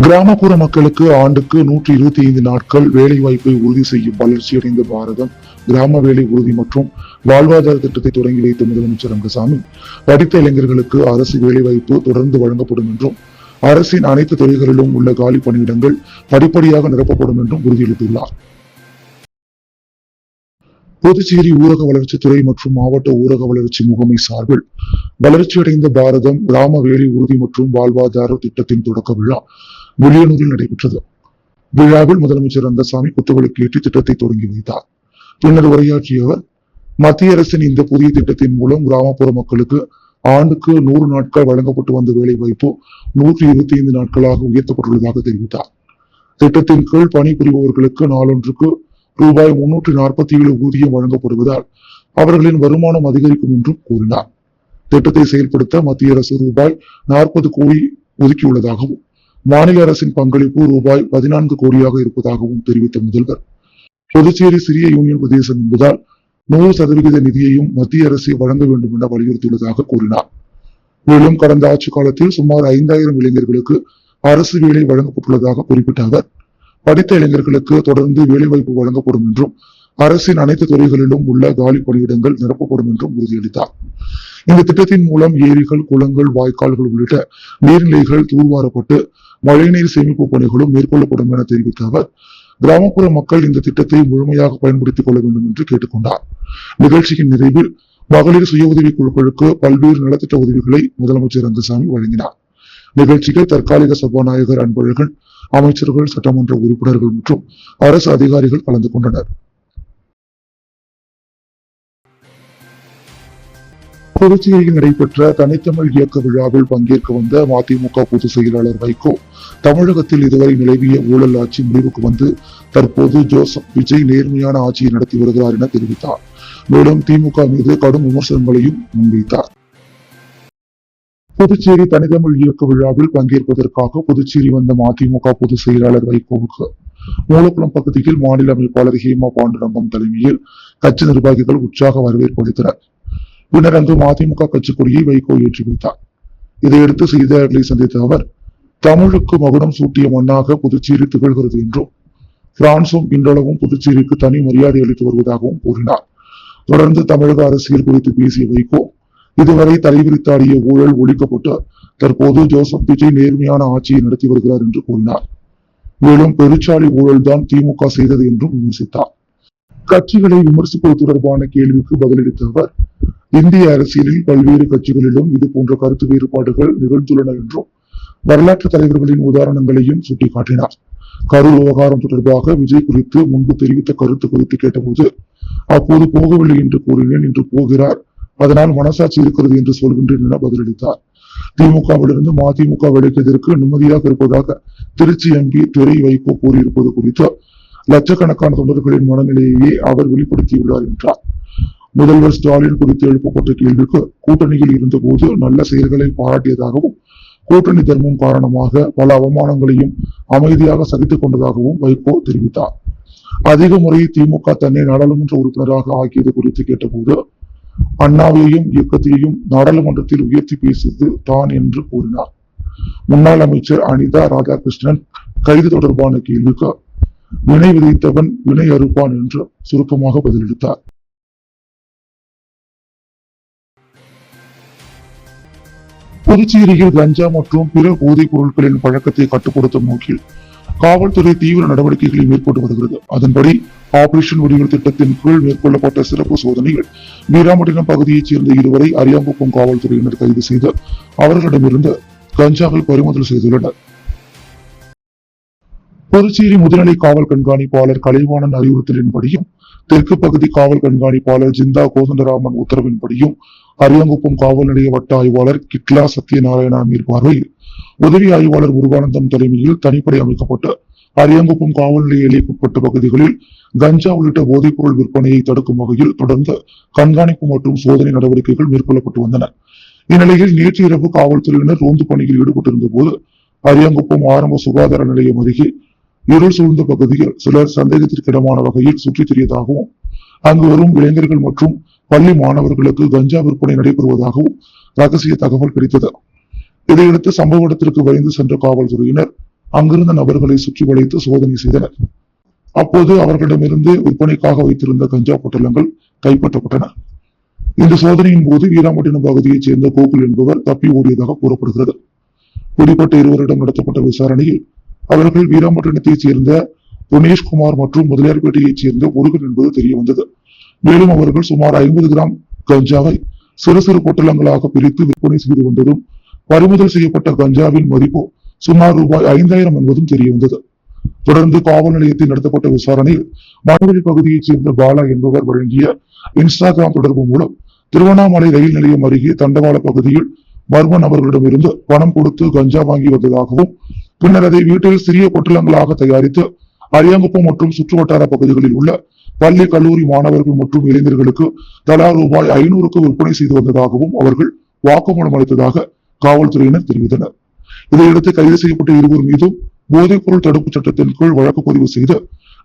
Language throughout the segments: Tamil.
கிராமப்புற மக்களுக்கு ஆண்டுக்கு 125 நாட்கள் வேலை வாய்ப்பை உறுதி செய்யும் வளர்ச்சியடைந்த பாரதம் கிராம வேலை உறுதி மற்றும் வாழ்வாதார திட்டத்தை தொடங்கி வைத்த முதலமைச்சர் ரங்கசாமி, படித்த இளைஞர்களுக்கு அரசு வேலை வாய்ப்பு தொடர்ந்து வழங்கப்படும் என்றும், அரசின் அனைத்து துறைகளிலும் உள்ள காலி பணியிடங்கள் படிப்படியாக நிரப்பப்படும் என்றும் உறுதியளித்துள்ளார். புதுச்சேரி ஊரக வளர்ச்சித்துறை மற்றும் மாவட்ட ஊரக வளர்ச்சி முகமை சார்பில் வளர்ச்சியடைந்த பாரதம் கிராம வேலை உறுதி மற்றும் வாழ்வாதார திட்டத்தின் தொடக்க விழா வில்லியனூரில் நடைபெற்றது. விழாவில் முதலமைச்சர் ரங்கசாமி குத்துவிளக்கு ஏற்றி திட்டத்தை தொடங்கி வைத்தார். பின்னர் உரையாற்றிய அவர், மத்திய அரசின் இந்த புதிய திட்டத்தின் மூலம் கிராமப்புற மக்களுக்கு ஆண்டுக்கு 100 நாட்கள் வழங்கப்பட்டு வந்த வேலை வாய்ப்பு 125 நாட்களாக உயர்த்தப்பட்டுள்ளதாக தெரிவித்தார். திட்டத்தின் கீழ் பணிபுரிபவர்களுக்கு நாளொன்றுக்கு ரூபாய் 347 ஊதியம் வழங்கப்படுவதால் அவர்களின் வருமானம் அதிகரிக்கும் என்றும் கூறினார். திட்டத்தை செயல்படுத்த மத்திய அரசு ரூபாய் 40 கோடி ஒதுக்கியுள்ளதாகவும், மாநில அரசின் பங்களிப்பு ரூபாய் 14 கோடியாக இருப்பதாகவும் தெரிவித்த முதல்வர், புதுச்சேரி சிறிய யூனியன் பிரதேசம் என்பதால் 100% நிதியையும் மத்திய அரசை வழங்க வேண்டும் என வலியுறுத்தியுள்ளதாக கூறினார். மேலும் கடந்த ஆட்சி காலத்தில் சுமார் 5000 இளைஞர்களுக்கு அரசு வேலை வழங்கப்பட்டுள்ளதாக குறிப்பிட்ட அவர், படித்த இளைஞர்களுக்கு தொடர்ந்து வேலைவாய்ப்பு வழங்கப்படும் என்றும், அரசின் அனைத்து துறைகளிலும் உள்ள காலி பணியிடங்கள் நிரப்பப்படும் என்றும் உறுதியளித்தார். இந்த திட்டத்தின் மூலம் ஏரிகள், குளங்கள், வாய்க்கால்கள் உள்ளிட்ட நீர்நிலைகள் தூர்வாரப்பட்டு மழைநீர் சேமிப்பு பணிகளும் மேற்கொள்ளப்படும் என தெரிவித்த அவர், கிராமப்புற மக்கள் இந்த திட்டத்தை முழுமையாக பயன்படுத்திக் கொள்ள வேண்டும் என்று கேட்டுக்கொண்டார். நிகழ்ச்சியின் நிறைவில் மகளிர் சுய உதவி குழுக்களுக்கு பல்வேறு நலத்திட்ட உதவிகளை முதலமைச்சர் ரங்கசாமி வழங்கினார். நிகழ்ச்சியில் தற்காலிக சபாநாயகர் அன்பழகன், அமைச்சர்கள், சட்டமன்ற உறுப்பினர்கள் மற்றும் அரசு அதிகாரிகள் கலந்து கொண்டனர். புதுச்சேரியில் நடைபெற்ற தனித்தமிழ் இயக்க விழாவில் பங்கேற்க வந்த மதிமுக பொதுச் செயலாளர் வைகோ, தமிழகத்தில் இதுவரை நிலவிய ஊழல் ஆட்சி முடிவுக்கு வந்து தற்போது ஜோசப் விஜய் நேர்மையான ஆட்சியை நடத்தி வருகிறார் என தெரிவித்தார். மேலும் திமுக மீது கடும் விமர்சனங்களையும் முன்வைத்தார். புதுச்சேரி தனித்தமிழ் இயக்க விழாவில் பங்கேற்பதற்காக புதுச்சேரி வந்த மதிமுக பொதுச் செயலாளர் வைகோவுக்கு மூலக்குளம் பகுதியில் மாநில அமைப்பாளர் ஹேமா பாண்டுரங்கம் தலைமையில் கட்சி நிர்வாகிகள் உற்சாக வரவேற்பு அளித்தனர். பின்னர் அங்கு மதிமுக கட்சி கொடியை வைகோ ஏற்றி வைத்தார். இதையடுத்து செய்தியாளர்களை சந்தித்த அவர், தமிழுக்கு மகுடம் சூட்டிய மண்ணாக புதுச்சேரி திகழ்கிறது என்றும், பிரான்சும் இன்றளவும் புதுச்சேரிக்கு தனி மரியாதை அளித்து வருவதாகவும் கூறினார். தொடர்ந்து தமிழக அரசியல் குறித்து பேசிய வைகோ, இதுவரை தலைவிரித்தாடிய ஊழல் ஒழிக்கப்பட்டு தற்போது ஜோசப் விஜய் நேர்மையான ஆட்சியை நடத்தி வருகிறார் என்று கூறினார். மேலும் பெருச்சாளி ஊழல் தான் திமுக செய்தது என்றும் விமர்சித்தார். கட்சிகளை விமர்சிப்பது தொடர்பான கேள்விக்கு பதிலளித்த அவர், இந்திய அரசியலில் பல்வேறு கட்சிகளிலும் இது போன்ற கருத்து வேறுபாடுகள் நிகழ்ந்துள்ளன என்றும், வரலாற்று தலைவர்களின் உதாரணங்களையும் சுட்டிக்காட்டினார். கரூர் விவகாரம் தொடர்பாக விஜய் குறித்து முன்பு தெரிவித்த கருத்து குறித்து கேட்டபோது, அப்போது போகவில்லை என்று கூறினேன், இன்று போகிறார், அதனால் மனசாட்சி இருக்கிறது என்று சொல்கின்றேன் என பதிலளித்தார். திமுகவிலிருந்து மதிமுக விலகியதற்கு நிம்மதியாக இருப்பதாக திருச்சி எம்பி துரை வைகோ கூறியிருப்பது குறித்து லட்சக்கணக்கான தொண்டர்களின் மனநிலையே அவர் வெளிப்படுத்தியுள்ளார் என்றார். முதல்வர் ஸ்டாலின் குறித்து எழுப்பப்பட்ட கேள்விக்கு, கூட்டணியில் இருந்த போது நல்ல செயல்களை பாராட்டியதாகவும், கூட்டணி தர்மம் காரணமாக பல அவமானங்களையும் அமைதியாக சகித்துக் கொண்டதாகவும் வைகோ தெரிவித்தார். அதிக முறை திமுக தன்னை நாடாளுமன்ற உறுப்பினராக ஆக்கியது குறித்து கேட்டபோது, அண்ணாவையும் இயக்கத்தையும் நாடாளுமன்றத்தில் உயர்த்தி பேசியது தான் என்று கூறினார். முன்னாள் அமைச்சர் அனிதா ராதாகிருஷ்ணன் கைது தொடர்பான கேள்விக்கு, வினை விதைத்தவன் வினை அறுப்பான் என்று சுருக்கமாக பதிலளித்தார். புதுச்சேரியில் கஞ்சா மற்றும் பிற போதைப் பொருட்களின் பழக்கத்தை கட்டுப்படுத்தும் நோக்கில் காவல்துறை தீவிர நடவடிக்கைகளை மேற்கொண்டு வருகிறது. அதன்படி ஆபரேஷன் வடிவல் திட்டத்தின் கீழ் மேற்கொள்ளப்பட்ட சிறப்பு சோதனைகள் வீராம்பட்டினம் பகுதியைச் சேர்ந்த 2 வரை அரியாங்குப்பம் காவல்துறையினர் கைது செய்து அவர்களிடமிருந்து கஞ்சாவை பறிமுதல் செய்துள்ளனர். புதுச்சேரி முதுநிலை காவல் கண்காணிப்பாளர் கலைவாணன் அறிவுறுத்தலின்படியும், தெற்கு பகுதி காவல் கண்காணிப்பாளர் ஜிந்தா கோதண்டராமன் உத்தரவின்படியும், அரியாங்குப்பம் காவல் நிலைய வட்ட ஆய்வாளர் கிட்லா சத்யநாராயணா மேற்பார்வையில் உதவி ஆய்வாளர் முருகானந்தம் தலைமையில் தனிப்படை அமைக்கப்பட்டு அரியாங்குப்பம் காவல் நிலைய எல்லைக்குட்பட்ட பகுதிகளில் கஞ்சா உள்ளிட்ட போதைப் பொருள் விற்பனையை தடுக்கும் வகையில் தொடர்ந்து கண்காணிப்பு மற்றும் சோதனை நடவடிக்கைகள் மேற்கொள்ளப்பட்டு வந்தன. இந்நிலையில் நேற்று இரவு காவல்துறையினர் ரோந்து பணியில் ஈடுபட்டிருந்த போது அரியாங்குப்பம் ஆரம்ப சுகாதார நிலையம் அருகே இருள் சூழ்ந்த பகுதியில் சிலர் சந்தேகத்திற்கிடமான வகையில் சுற்றித் திரியதாகவும், அங்கு வரும் இளைஞர்கள் மற்றும் பள்ளி மாணவர்களுக்கு கஞ்சா விற்பனை நடைபெறுவதாகவும் ரகசிய தகவல் கிடைத்தது. இதையடுத்து சம்பவ இடத்திற்கு விரைந்து சென்ற காவல்துறையினர் அங்கிருந்த நபர்களை சுற்றி வளைத்து சோதனை செய்தனர். அப்போது அவர்களிடமிருந்து விற்பனைக்காக வைத்திருந்த கஞ்சா பொட்டலங்கள் கைப்பற்றப்பட்டன. இந்த சோதனையின் போது வீராம்பட்டினம் பகுதியைச் சேர்ந்த கோகுல் என்பவர் தப்பி ஓடியதாக கூறப்படுகிறது. பிடிப்பட்ட இருவரிடம் நடத்தப்பட்ட விசாரணையில் அவர்கள் வீராம்பட்டினத்தைச் சேர்ந்த புனேஷ்குமார் மற்றும் முதலியார்பேட்டையைச் சேர்ந்த முருகன் என்பது தெரிய வந்தது. மேலும் அவர்கள் சுமார் 50 கிராம் கஞ்சாவை சிறு சிறு பொட்டலங்களாக பிரித்து விற்பனை செய்து வந்ததும் பறிமுதல் செய்யப்பட்ட கஞ்சாவின் மதிப்பு சுமார் ரூபாய் 5000 என்பதும் தெரிய வந்தது. தொடர்ந்து காவல் நிலையத்தில் நடத்தப்பட்ட விசாரணையில் மணவெளி பகுதியைச் சேர்ந்த பாலா என்பவர் வழங்கிய இன்ஸ்டாகிராம் தொடர்பு மூலம் திருவண்ணாமலை ரயில் நிலையம் அருகே தண்டவாள பகுதியில் மர்ம நபர்களிடமிருந்து பணம் கொடுத்து கஞ்சா வாங்கி வந்ததாகவும் பின்னர் அதை வீட்டில் சிறிய பொட்டலங்களாக தயாரித்து அரியாங்குப்பம் மற்றும் சுற்றுவட்டார பகுதிகளில் உள்ள பள்ளி கல்லூரி மாணவர்கள் மற்றும் இளைஞர்களுக்கு தலா ரூபாய் 500க்கு விற்பனை செய்து வந்ததாகவும் அவர்கள் வாக்குமூலம் அளித்ததாக காவல்துறையினர் தெரிவித்தனர். இதையடுத்து கைது செய்யப்பட்ட இருவர் மீதும் போதைப் பொருள் தடுப்பு சட்டத்தின் கீழ் வழக்கு பதிவு செய்து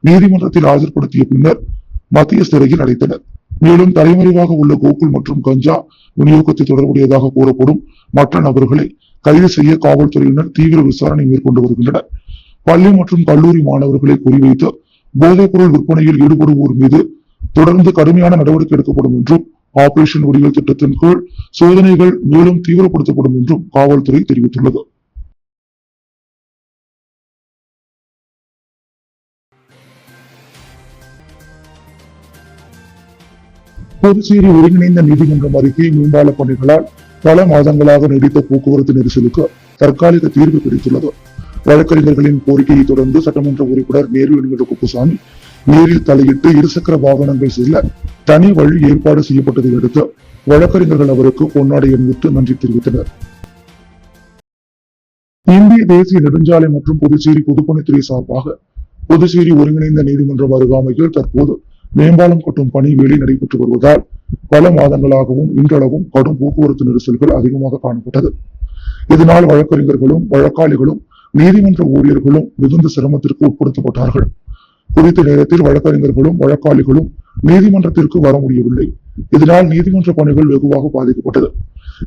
நீதிமன்றத்தில் ஆஜர்படுத்திய பின்னர் மத்திய சிறையில் அடைத்தனர். மேலும் தலைமறைவாக உள்ள கோகுல் மற்றும் கஞ்சா விநியோகத்தில் தொடர்புடையதாக கூறப்படும் மற்ற நபர்களை கைது செய்ய காவல்துறையினர் தீவிர விசாரணை மேற்கொண்டு வருகின்றனர். பள்ளி மற்றும் கல்லூரி மாணவர்களை குறிவைத்து போதைப் பொருள் விற்பனையில் ஈடுபடுவோர் மீது தொடர்ந்து கடுமையான நடவடிக்கை எடுக்கப்படும் என்றும் ஆபரேஷன் விடியல் திட்டத்தின் கீழ் சோதனைகள் மேலும் தீவிரப்படுத்தப்படும் என்றும் காவல்துறை தெரிவித்துள்ளது. புதுச்சேரி ஒருங்கிணைந்த நீதிமன்றம் அருகே மேம்பால பணிகளால் பல மாதங்களாக நீடித்த போக்குவரத்து நெரிசலுக்கு தற்காலிக தீர்வு கிடைத்துள்ளது. வழக்கறிஞர்களின் கோரிக்கையை தொடர்ந்து சட்டமன்ற உறுப்பினர் நேரு என்கிற குப்புசாமி நேரில் தலையிட்டு இருசக்கர வாகனங்கள் செல்ல தனி வழி ஏற்பாடு செய்யப்பட்டதை அடுத்து வழக்கறிஞர்கள் அவருக்கு பொன்னாடை அணிவித்து நன்றி தெரிவித்தனர். இந்திய தேசிய நெடுஞ்சாலை மற்றும் புதுச்சேரி பொதுப்பணித்துறை சார்பாக புதுச்சேரி ஒருங்கிணைந்த நீதிமன்றம் அருகாமையில் தற்போது மேம்பாலம் கட்டும் பணி வேலை நடைபெற்று வருவதால் பல மாதங்களாகவும் இன்றளவும் கடும் போக்குவரத்து நெரிசல்கள் அதிகமாக காணப்பட்டது. இதனால் வழக்கறிஞர்களும் வழக்காளிகளும் நீதிமன்ற ஊழியர்களும் மிகுந்த சிரமத்திற்கு உட்படுத்தப்பட்டார்கள். குறித்த நேரத்தில் வழக்கறிஞர்களும் வழக்காளிகளும் நீதிமன்றத்திற்கு வர முடியவில்லை. இதனால் நீதிமன்ற பணிகள் வெகுவாக பாதிக்கப்பட்டது.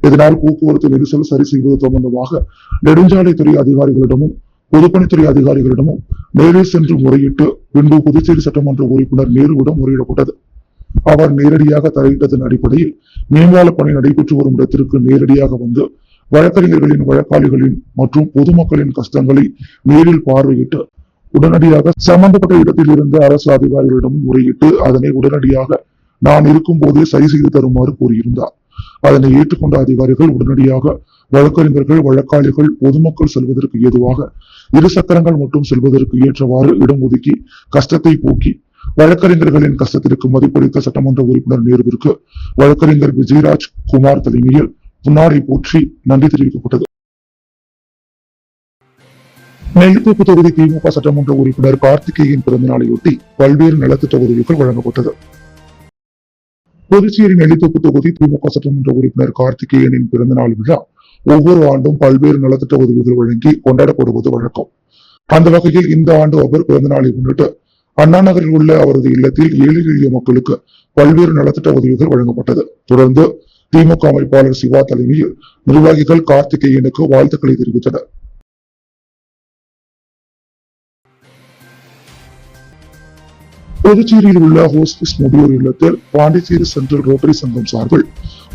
இதனால் போக்குவரத்து நெரிசல் சரி செய்வது சம்பந்தமாக நெடுஞ்சாலைத்துறை அதிகாரிகளிடமும் பொதுப்பணித்துறை அதிகாரிகளிடமும் நேரில் சென்று முறையிட்டு பின்பு புதுச்சேரி சட்டமன்ற உறுப்பினர் நேருவிடம் முறையிடப்பட்டது. அவர் நேரடியாக தலையிட்டதன் அடிப்படையில் மேம்பால பணி நடைபெற்று வரும் இடத்திற்கு நேரடியாக வந்து வழக்கறிஞர்களின் வழக்காளிகளின் மற்றும் பொதுமக்களின் கஷ்டங்களை நேரில் பார்வையிட்டு உடனடியாக சம்பந்தப்பட்ட இடத்தில் இருந்த அரசு அதிகாரிகளிடம் முறையிட்டு அதனை உடனடியாக நான் இருக்கும் போதே சரி செய்து தருமாறு கூறியிருந்தார். அதனை ஏற்றுக்கொண்ட அதிகாரிகள் உடனடியாக வழக்கறிஞர்கள் வழக்காளிகள் பொதுமக்கள் செல்வதற்கு ஏதுவாக இரு சக்கரங்கள் மட்டும் செல்வதற்கு ஏற்றவாறு இடம் ஒதுக்கி கஷ்டத்தை போக்கி வழக்கறிஞர்களின் கஷ்டத்திற்கு மதிப்பளித்த சட்டமன்ற உறுப்பினர் நேருவிற்கு வழக்கறிஞர் விஜயராஜ் குமார் தலைமையில் முன்னாடி போற்றி நன்றி தெரிவிக்கப்பட்டது. நெல்லித்தோப்பு தொகுதி திமுக சட்டமன்ற உறுப்பினர் கார்த்திகேயன் பிறந்தநாளையொட்டி பல்வேறு நலத்திட்ட உதவிகள் வழங்கப்பட்டது. புதுச்சேரி நெல்லித்தோப்பு தொகுதி திமுக சட்டமன்ற உறுப்பினர் கார்த்திகேயனின் பிறந்தநாள் விழா ஒவ்வொரு ஆண்டும் பல்வேறு நலத்திட்ட உதவிகள் வழங்கி கொண்டாடப்படுவது வழக்கம். அந்த வகையில் இந்த ஆண்டு அவர் பிறந்தநாளை முன்னிட்டு அண்ணா நகரில் உள்ள அவரது இல்லத்தில் ஏழை எளிய மக்களுக்கு பல்வேறு நலத்திட்ட உதவிகள் வழங்கப்பட்டது. தொடர்ந்து திமுக அமைப்பாளர் சிவா தலைமையில் நிர்வாகிகள் கார்த்திகேயனுக்கு வாழ்த்துக்களை தெரிவித்தனர். புதுச்சேரியில் உள்ள ஹோஸ்பிஸ் முதியோர் இல்லத்தில் பாண்டிச்சேரி சென்ட்ரல் ரோட்டரி சங்கம் சார்பில்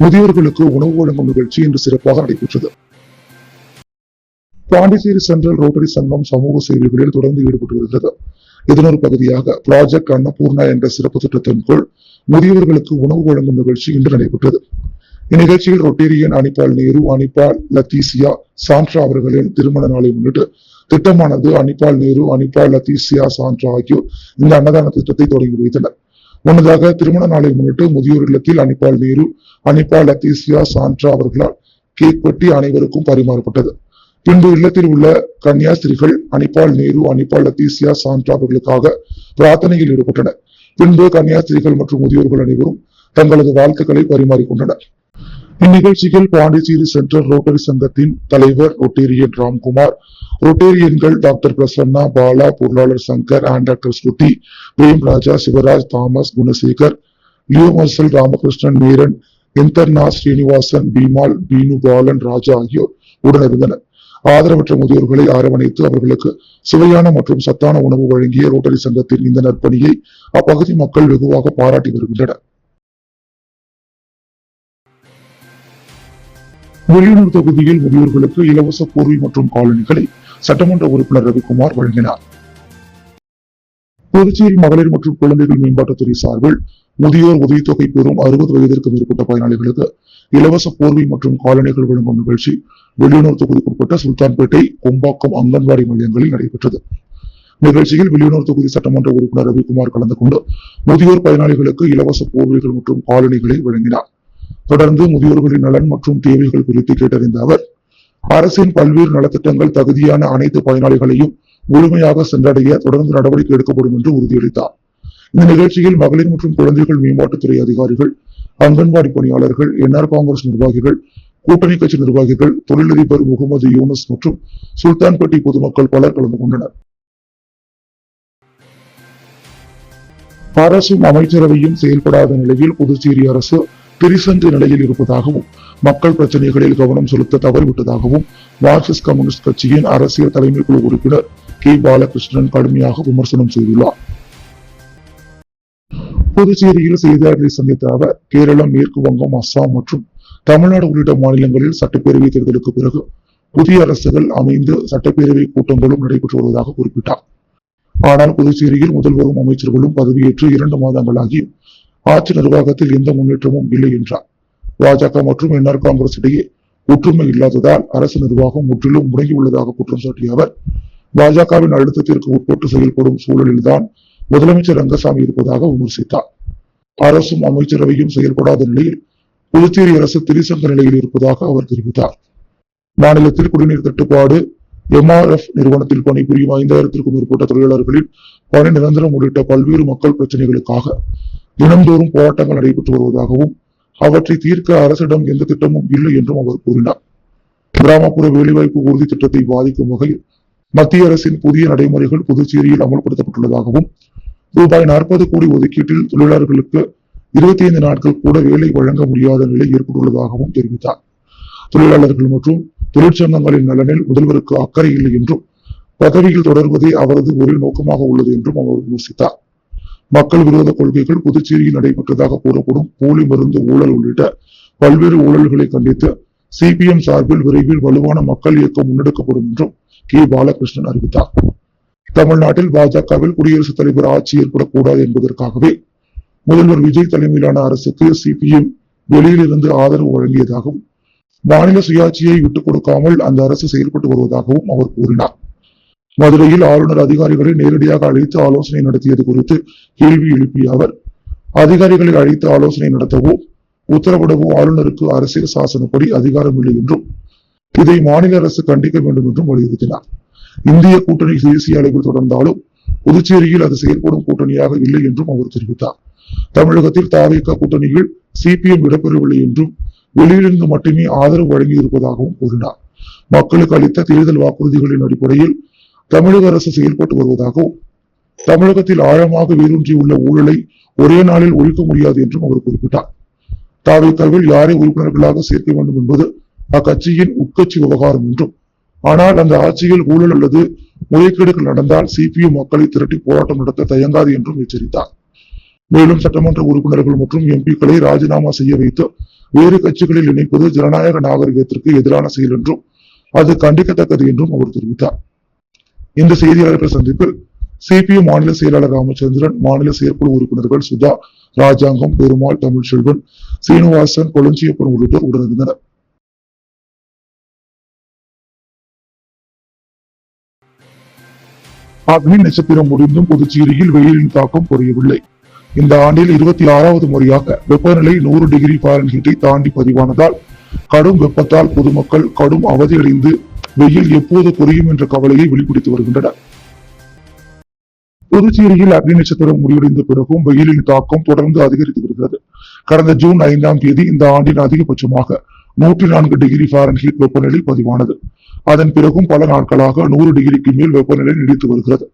முதியோர்களுக்கு உணவு வழங்கும் நிகழ்ச்சி இன்று சிறப்பாக நடைபெற்றது. பாண்டிச்சேரி சென்ட்ரல் ரோட்டரி சங்கம் சமூக சேவைகளில் தொடர்ந்து ஈடுபட்டு வருகிறது. இதன் ஒரு பகுதியாக ப்ராஜெக்ட் அன்னபூர்ணா என்ற சிறப்பு திட்டத்தின் கீழ் முதியோர்களுக்கு உணவு வழங்கும் நிகழ்ச்சி இன்று நடைபெற்றது. இந்நிகழ்ச்சியில் ரொட்டேரியன் அனிபால் நேரு அனிபால் லத்தீசியா சாண்ட்ரா அவர்களின் திருமண நாளை முன்னிட்டு திட்டமானது அனிபால் நேரு அனிபால் லத்தீசியா சாண்ட்ரா ஆகியோர் இந்த அன்னதான திட்டத்தை தொடங்கி வைத்தனர். முன்னதாக திருமண நாளை முன்னிட்டு முதியோர் இல்லத்தில் அனிபால் நேரு அனிபால் லத்தீசியா சாண்ட்ரா அவர்களால் கேக் வெட்டி அனைவருக்கும் பரிமாறப்பட்டது. பின்பு இல்லத்தில் உள்ள கன்னியாஸ்திரிகள் அனிபால் நேரு அனிபால் லத்தீசியா சாண்ட்ரா அவர்களுக்காக பிரார்த்தனையில் ஈடுபட்டனர். பின்பு கன்னியாஸ்திரிகள் மற்றும் முதியோர்கள் அனைவரும் தங்களது வாழ்த்துக்களை பரிமாறிக்கொண்டனர். இந்நிகழ்ச்சியில் பாண்டிச்சேரி சென்ட்ரல் ரோட்டரி சங்கத்தின் தலைவர் ரொட்டேரியன் ராம்குமார், ரொட்டேரியன்கள் டாக்டர் பிரசன்னா, பாலா, பொருளாளர் சங்கர், அண்ட் டாக்டர் ஸ்ருதி, பிரேம்ராஜா, சிவராஜ், தாமஸ், குணசேகர், லியோமர்சல், ராமகிருஷ்ணன், மீரன், இந்தர்நாத், ஸ்ரீனிவாசன், பீமால், பீனு, பாலன், ராஜா ஆகியோர் உடனிருந்தனர். ஆதரவற்ற முதியோர்களை அரவணைத்து அவர்களுக்கு சுவையான மற்றும் சத்தான உணவு வழங்கிய ரோட்டரி சங்கத்தின் இந்த நற்பணியை அப்பகுதி மக்கள் வெகுவாக பாராட்டி வருகின்றனர். வெளியூர் தொகுதியில் முதியோர்களுக்கு இலவச போர்வை மற்றும் காலணிகளை சட்டமன்ற உறுப்பினர் ரவிக்குமார் வழங்கினார். புதுச்சேரி மகளிர் மற்றும் குழந்தைகள் மேம்பாட்டுத்துறை சார்பில் முதியோர் உதவித்தொகை பெறும் 60 வயதிற்கு மேற்பட்ட பயனாளிகளுக்கு இலவச போர்வை மற்றும் காலணிகள் வழங்கும் நிகழ்ச்சி வெளியூர் தொகுதிக்குட்பட்ட சுல்தான்பேட்டை, கொம்பாக்கம் அங்கன்வாடி மையங்களில் நடைபெற்றது. நிகழ்ச்சியில் வெளியூர் தொகுதி சட்டமன்ற உறுப்பினர் ரவிக்குமார் கலந்து கொண்டு முதியோர் பயனாளிகளுக்கு இலவச போர்வைகள் மற்றும் காலணிகளை வழங்கினார். தொடர்ந்து முதியோர்களின் நலன் மற்றும் தேவைகள் குறித்து கேட்டறிந்த அவர், அரசின் பல்வேறு நலத்திட்டங்கள் தகுதியான அனைத்து பயனாளிகளையும் முழுமையாக சென்றடைய தொடர்ந்து நடவடிக்கை எடுக்கப்படும் என்று உறுதியளித்தார். இந்த நிகழ்ச்சியில் மகளிர் மற்றும் குழந்தைகள் மேம்பாட்டுத்துறை அதிகாரிகள், அங்கன்வாடி பணியாளர்கள், என்ஆர் காங்கிரஸ் நிர்வாகிகள், கூட்டணி கட்சி நிர்வாகிகள், தொழிலதிபர் முகமது யூனஸ் மற்றும் சுல்தான்பேட்டை பொதுமக்கள் பலர் கலந்து கொண்டனர். அரசும் அமைச்சரவையும் செயல்படாத நிலையில் புதுச்சேரி அரசு திரிசங்கு நிலையில் இருப்பதாகவும் மக்கள் பிரச்சனைகளில் கவனம் செலுத்த தவறிவிட்டதாகவும் மார்க்சிஸ்ட் கம்யூனிஸ்ட் கட்சியின் அரசியல் தலைமை குழு உறுப்பினர் கே. பாலகிருஷ்ணன் கடுமையாக விமர்சனம் செய்துள்ளார். புதுச்சேரியில் செய்தியாளர்களை சந்தித்த அவர், கேரளம், மேற்கு வங்கம், அஸ்ஸாம் மற்றும் தமிழ்நாடு உள்ளிட்ட மாநிலங்களில் சட்டப்பேரவை தேர்தலுக்கு பிறகு புதிய அரசுகள் அமைந்து சட்டப்பேரவை கூட்டங்களும் நடைபெற்று வருவதாக குறிப்பிட்டார். ஆனால் புதுச்சேரியில் முதல்வரும் அமைச்சர்களும் பதவியேற்று 2 மாதங்களாகி ஆட்சி நிர்வாகத்தில் எந்த முன்னேற்றமும் இல்லை என்றார். பாஜக மற்றும் என்ஆர் காங்கிரஸ் இடையே ஒற்றுமை இல்லாததால் அரசு நிர்வாகம் முற்றிலும் முடங்கியுள்ளதாக குற்றம் சாட்டிய அவர், பாஜகவின் அழுத்தத்திற்கு உட்பட்டு செயல்படும் சூழலில்தான் முதலமைச்சர் ரங்கசாமி இருப்பதாக விமர்சித்தார். அரசும் அமைச்சரவையும் செயல்படாத நிலையில் புதுச்சேரி அரசு திரிசங்க நிலையில் இருப்பதாக அவர் தெரிவித்தார். மாநிலத்தில் குடிநீர் தட்டுப்பாடு, MRF நிறுவனத்தில் பணிபுரியும் 5000க்கும் மேற்பட்ட தொழிலாளர்களின் பணி நிரந்தரம் உள்ளிட்ட பல்வேறு மக்கள் பிரச்சனைகளுக்காக தினந்தோறும் போராட்டங்கள் நடைபெற்று வருவதாகவும் அவற்றை தீர்க்க அரசிடம் எந்த திட்டமும் இல்லை என்றும் அவர் கூறினார். கிராமப்புற வேலைவாய்ப்பு உறுதி திட்டத்தை பாதிக்கும் வகையில் மத்திய அரசின் புதிய நடைமுறைகள் புதுச்சேரியில் அமல்படுத்தப்பட்டுள்ளதாகவும் ரூபாய் 40 கோடி ஒதுக்கீட்டில் தொழிலாளர்களுக்கு 25 நாட்கள் கூட வேலை வழங்க முடியாத நிலை ஏற்பட்டுள்ளதாகவும் தெரிவித்தார். தொழிலாளர்கள் மற்றும் தொழிற்சங்கங்களின் நலனில் முதல்வருக்கு அக்கறை இல்லை என்றும் பதவியில் தொடர்வதே அவரது ஒரே நோக்கமாக உள்ளது என்றும் அவர் விமர்சித்தார். மக்கள் விரோத கொள்கைகள் புதுச்சேரியில் நடைபெற்றதாக கூறப்படும் போலி மருந்து ஊழல் உள்ளிட்ட பல்வேறு ஊழல்களை கண்டித்து CPM சார்பில் விரைவில் வலுவான மக்கள் இயக்கம் முன்னெடுக்கப்படும் என்றும் கே. பாலகிருஷ்ணன் அறிவித்தார். தமிழ்நாட்டில் பாஜகவில் குடியரசுத் தலைவர் ஆட்சி ஏற்படக்கூடாது என்பதற்காகவே முதல்வர் விஜய் தலைமையிலான அரசுக்கு CPM வெளியிலிருந்து ஆதரவு வழங்கியதாகவும் மாநில சுயாட்சியை விட்டுக் கொடுக்காமல் அந்த அரசு செயல்பட்டு வருவதாகவும் அவர் கூறினார். மதுரையில் ஆளுநர் அதிகாரிகளை நேரடியாக அழைத்து ஆலோசனை நடத்தியது குறித்து கேள்வி எழுப்பிய அவர், அதிகாரிகளை அழைத்து ஆலோசனை நடத்தவோ உத்தரவிடவோ ஆளுநருக்கு அரசியல் சாசனப்படி அதிகாரம் இல்லை என்றும் இதை மாநில அரசு கண்டிக்க வேண்டும் என்றும் வலியுறுத்தினார். இந்திய கூட்டணி தேசிய அளவில் தொடர்ந்தாலும் புதுச்சேரியில் அது செயல்படும் கூட்டணியாக இல்லை என்றும் அவர் தெரிவித்தார். தமிழகத்தில் தாவேகா கூட்டணியில் CPM இடம்பெறவில்லை என்றும் வெளியிலிருந்து மட்டுமே ஆதரவு வழங்கி இருப்பதாகவும் கூறினார். மக்களுக்கு அளித்த தேர்தல் வாக்குறுதிகளின் அடிப்படையில் தமிழக அரசு செயல்பட்டு வருவதாகவும் தமிழகத்தில் ஆழமாக வேரூன்றியுள்ள ஊழலை ஒரே நாளில் ஒழிக்க முடியாது என்றும் அவர் குறிப்பிட்டார். தாவேகாவில் யாரை உறுப்பினர்களாக சேர்க்க வேண்டும் என்பது அக்கட்சியின் உட்கட்சி விவகாரம் என்றும், ஆனால் அந்த ஆட்சியில் ஊழல் அல்லது முறைகேடுகள் நடந்தால் CPM மக்களை திரட்டி போராட்டம் நடத்த தயங்காது என்றும் எச்சரித்தார். மேலும் சட்டமன்ற உறுப்பினர்கள் மற்றும் MPக்களை ராஜினாமா செய்ய வைத்து வேறு கட்சிகளில் இணைப்பது ஜனநாயக நாகரிகத்திற்கு எதிரான செயல் என்றும் அது கண்டிக்கத்தக்கது என்றும் அவர் தெரிவித்தார். இந்த செய்தியாளர்கள் சந்திப்பில் CPM மாநில செயலாளர் ராமச்சந்திரன், மாநில செயற்குழு உறுப்பினர்கள் சுதா, ராஜாங்கம், பெருமாள், தமிழ்செல்வன், சீனிவாசன், கொளஞ்சியப்பன் உள்ளிட்டோர் உடனிருந்தனர். அக்னி நட்சத்திரம் முடிந்தும் புதுச்சேரியில் வெயிலின் தாக்கம் குறையவில்லை. இந்த ஆண்டில் 26வது முறையாக வெப்பநிலை 100 டிகிரி ஃபாரன்ஹீட்டை தாண்டி பதிவானதால் கடும் வெப்பத்தால் பொதுமக்கள் கடும் அவதியடைந்து வெயில் எப்போது குறையும் என்ற கவலையை வெளிப்படுத்தி வருகின்றனர். புதுச்சேரியில் அக்னி நட்சத்திரம் முடிவடைந்த பிறகும் வெயிலின் தாக்கம் தொடர்ந்து அதிகரித்து வருகிறது. கடந்த ஜூன் 5ஆம் தேதி இந்த ஆண்டின் அதிகபட்சமாக 104 டிகிரி ஃபாரன்ஹீட் வெப்பநிலை பதிவானது. அதன் பிறகும் பல நாட்களாக 100 டிகிரிக்கு மேல் வெப்பநிலை நீடித்து வருகிறது.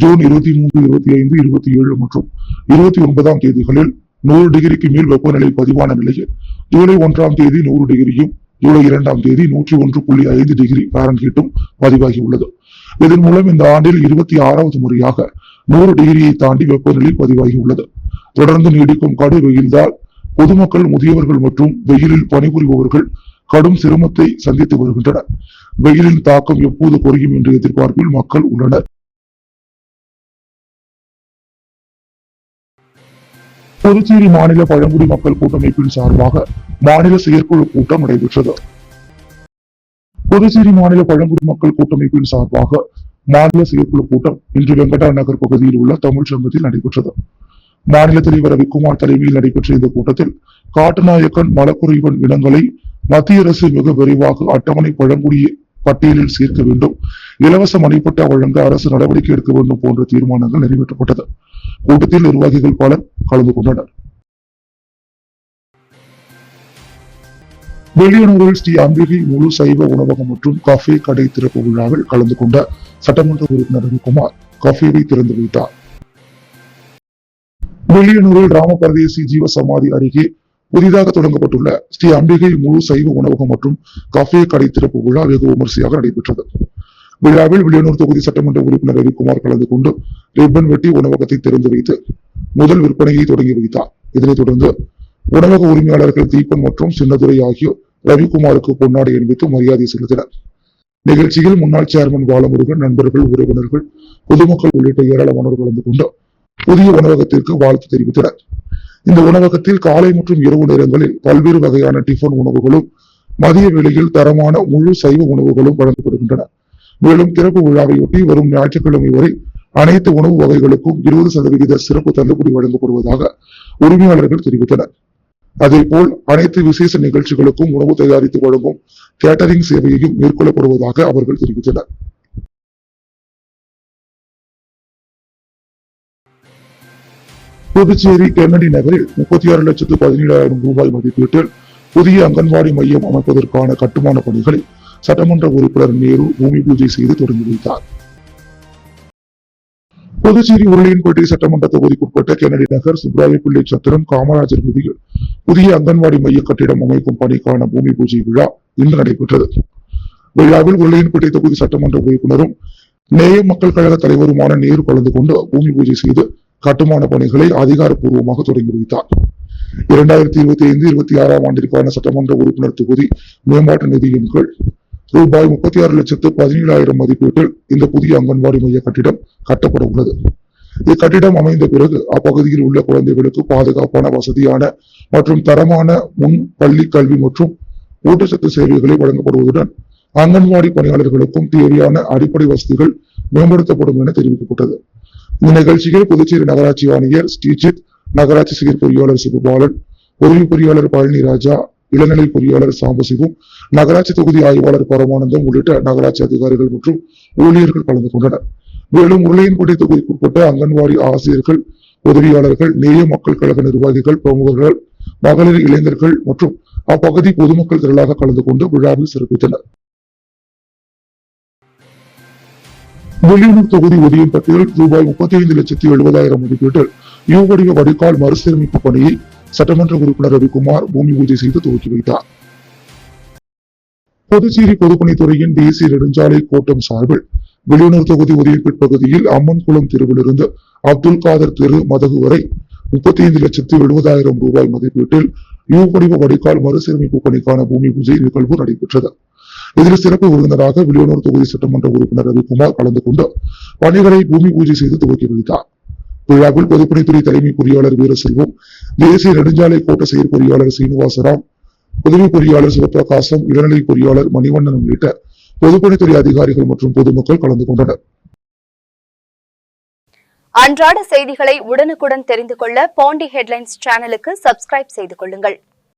ஜூன் 23, 25, 27 மற்றும் 29ஆம் தேதிகளில் 100 டிகிரிக்கு மேல் வெப்பநிலை பதிவான நிலையில் ஜூலை 1ஆம் தேதி 100 டிகிரியும், ஜூலை 2ஆம் தேதி 101.5 டிகிரி ஃபாரன்ஹீட்டும் பதிவாகியுள்ளது. இதன் மூலம் இந்த ஆண்டில் 26வது முறையாக 100 டிகிரியை தாண்டி வெப்பநிலை பதிவாகியுள்ளது. தொடர்ந்து நீடிக்கும் கடும் வெயில்தால் பொதுமக்கள், முதியவர்கள் மற்றும் வெயிலில் பணிபுரிபவர்கள் கடும் சிரமத்தை சந்தித்து வருகின்றனர். வெயிலின் தாக்கம் எப்போது குறையும் என்ற எதிர்பார்ப்பில் மக்கள் உள்ளனர். புதுச்சேரி மாநில பழங்குடி மக்கள் கூட்டமைப்பின் சார்பாக மாநில செயற்குழு கூட்டம் நடைபெற்றது. புதுச்சேரி மாநில பழங்குடி மக்கள் கூட்டமைப்பின் சார்பாக மாநில செயற்குழு கூட்டம் இன்று வெங்கடா நகர் பகுதியில் உள்ள தமிழ் சங்கத்தில் நடைபெற்றது. மாநில தலைவர் ரவிக்குமார் தலைமையில் நடைபெற்ற இந்த கூட்டத்தில் காட்டுநாயக்கன், மலக்குறைவன் இனங்களை மத்திய அரசு மிக விரைவாக அட்டவணை பழங்குடி பட்டியலில் சேர்க்க வேண்டும், இலவச மனைப்பட்டா வழங்க அரசு நடவடிக்கை எடுக்க வேண்டும் போன்ற தீர்மானங்கள் நிறைவேற்றப்பட்டது. கூட்டத்தில் நிர்வாகிகள் பலர் கலந்து கொண்டனர். வெளியனூரில் ஸ்ரீ அம்பிகை முழு சைவ உணவகம் மற்றும் கஃபே கடை திறப்பு விழாவில் கலந்து கொண்ட சட்டமன்ற உறுப்பினர் ரவிக்குமார் கஃபேவை திறந்து வைத்தார். வெளியனூரில் ராமபரதேசி ஜீவ சமாதி அருகே புதிதாக தொடங்கப்பட்டுள்ள ஸ்ரீ அம்பிகை முழு சைவ உணவகம் மற்றும் கஃபே கடை திறப்பு விழா வெகு விமர்சையாக நடைபெற்றது. விழாவில் வெளியனூர் தொகுதி சட்டமன்ற உறுப்பினர் ரவிக்குமார் கலந்து கொண்டு ரிப்பன் வெட்டி உணவகத்தை திறந்து வைத்து முதல் விற்பனையை தொடங்கி வைத்தார். இதனைத் தொடர்ந்து உணவக உரிமையாளர்கள் தீபன் மற்றும் சின்னதுரை ஆகியோர் ரவிக்குமாருக்கு பொன்னாடை அணிவித்து மரியாதை செலுத்தினர். நிகழ்ச்சியில் முன்னாள் சேர்மன் பாலமுருகன், நண்பர்கள், உறவினர்கள், பொதுமக்கள் உள்ளிட்ட ஏராளமானோர் கலந்து கொண்டு புதிய உணவகத்திற்கு வாழ்த்து தெரிவித்தனர். இந்த உணவகத்தில் காலை மற்றும் இரவு நேரங்களில் பல்வேறு வகையான டிஃபன் உணவுகளும் மதிய வேளையில் தரமான முழு சைவ உணவுகளும் வழங்கப்படுகின்றன. மேலும் திறப்பு விழாவையொட்டி வரும் ஞாயிற்றுக்கிழமை வரை அனைத்து உணவு வகைகளுக்கும் 20% சிறப்பு தள்ளுபடி வழங்கப்படுவதாக உரிமையாளர்கள் தெரிவித்தனர். அதேபோல் அனைத்து விசேஷ நிகழ்ச்சிகளுக்கும் உணவு தயாரித்து வழங்கும் கேட்டரிங் சேவையையும் மேற்கொள்ளப்படுவதாக அவர்கள் தெரிவித்தனர். புதுச்சேரி கென்னடி நகரில் 36,17,000 ரூபாய் மதிப்பீட்டில் புதிய அங்கன்வாடி மையம் அமைப்பதற்கான கட்டுமான பணிகளை சட்டமன்ற உறுப்பினர் நேரு பூமி பூஜை செய்து தொடங்கி வைத்தார். புதுச்சேரி உருளையன்பேட்டை சட்டமன்ற தொகுதிக்குட்பட்ட கென்னடி நகர், சுப்ராயப்பிள்ளை சத்திரம், காமராஜர் வீதியில் புதிய அங்கன்வாடி மைய கட்டிடம் அமைக்கும் பணிக்கான பூமி பூஜை விழா இன்று நடைபெற்றது. விழாவில் உருளையன்பேட்டை தொகுதி சட்டமன்ற உறுப்பினரும் நேய மக்கள் கழக தலைவருமான நேரு கலந்து கொண்டு பூமி பூஜை செய்து கட்டுமான பணிகளை அதிகாரப்பூர்வமாக தொடங்கி வைத்தார். 2025-26 ஆண்டிற்கான சட்டமன்ற உறுப்பினர் தொகுதி மேம்பாட்டு நிதியின் கீழ் ரூபாய் 36,17,000 மதிப்பீட்டில் இந்த புதிய அங்கன்வாடி மைய கட்டிடம் கட்டப்பட உள்ளது. இக்கட்டிடம் அமைந்த பிறகு அப்பகுதியில் உள்ள குழந்தைகளுக்கு பாதுகாப்பான, வசதியான மற்றும் தரமான முன் பள்ளி கல்வி மற்றும் ஊட்டச்சத்து சேவைகளை வழங்கப்படுவதுடன் அங்கன்வாடி பணியாளர்களுக்கும் தேவையான அடிப்படை வசதிகள் மேம்படுத்தப்படும் என தெரிவிக்கப்பட்டது. இந்த நிகழ்ச்சியில் புதுச்சேரி நகராட்சி ஆணையர் ஸ்ரீஜித், நகராட்சி செயற் பொறியாளர் சிவபாலன், உதவி பொறியாளர் பழனி ராஜா, இளநிலை பொறியாளர் சாம்பசிவம், நகராட்சி தொகுதி ஆய்வாளர் பரமானந்தம் உள்ளிட்ட நகராட்சி அதிகாரிகள் மற்றும் ஊழியர்கள் கலந்து கொண்டனர். மேலும் உருளையன்பேட்டை தொகுதிக்குட்பட்ட அங்கன்வாடி ஆசிரியர்கள், உதவியாளர்கள், நேய மக்கள் கழக நிர்வாகிகள், பிரமுகர்கள், மகளிர், இளைஞர்கள் மற்றும் அப்பகுதி பொதுமக்கள் திரளாக கலந்து கொண்டு விழாவில் சிறப்பித்தனர். வெளியூர் தொகுதி ஒதியம்பட்டியில் ரூபாய் 35,70,000 மதிப்பீட்டில் யூ வடிவ வடிகால் மறுசீரமைப்பு பணியை சட்டமன்ற உறுப்பினர் ரவிக்குமார் பூமி பூஜை செய்து துவக்கி வைத்தார். புதுச்சேரி பொதுப்பணித்துறையின் தேசிய நெடுஞ்சாலை கோட்டம் சார்பில் வெளியூர் தொகுதி ஒதியம்பேட் பகுதியில் அம்மன் குளம் தெருவிலிருந்து அப்துல் காதர் தெரு மதகு வரை 35,70,000 ரூபாய் மதிப்பீட்டில் யூ வடிவ வடிகால் மறுசீரமைப்பு பணிக்கான பூமி பூஜை நிகழ்வு நடைபெற்றது. இதில் சிறப்பு விருந்தினராக வெளியூர் தொகுதி சட்டமன்ற உறுப்பினர் ரவிக்குமார் கலந்து கொண்டு பணிகளை பூமி பூஜை செய்து துவக்கி வைத்தார். விழாவில் பொதுப்பணித்துறை தலைமை பொறியாளர் வீரசெல்வம், தேசிய நெடுஞ்சாலை கோட்ட செயற் பொறியாளர் சீனிவாசராம், உதவி பொறியாளர் சிவபிரகாசம், இளநிலை பொறியாளர் மணிவண்ணன் உள்ளிட்ட பொதுப்பணித்துறை அதிகாரிகள் மற்றும் பொதுமக்கள் கலந்து கொண்டனர். அன்றாட செய்திகளை உடனுக்குடன் தெரிந்து கொள்ள பாண்டி ஹெட்லைன்ஸ் சேனலுக்கு சப்ஸ்கிரைப் செய்து கொள்ளுங்கள்.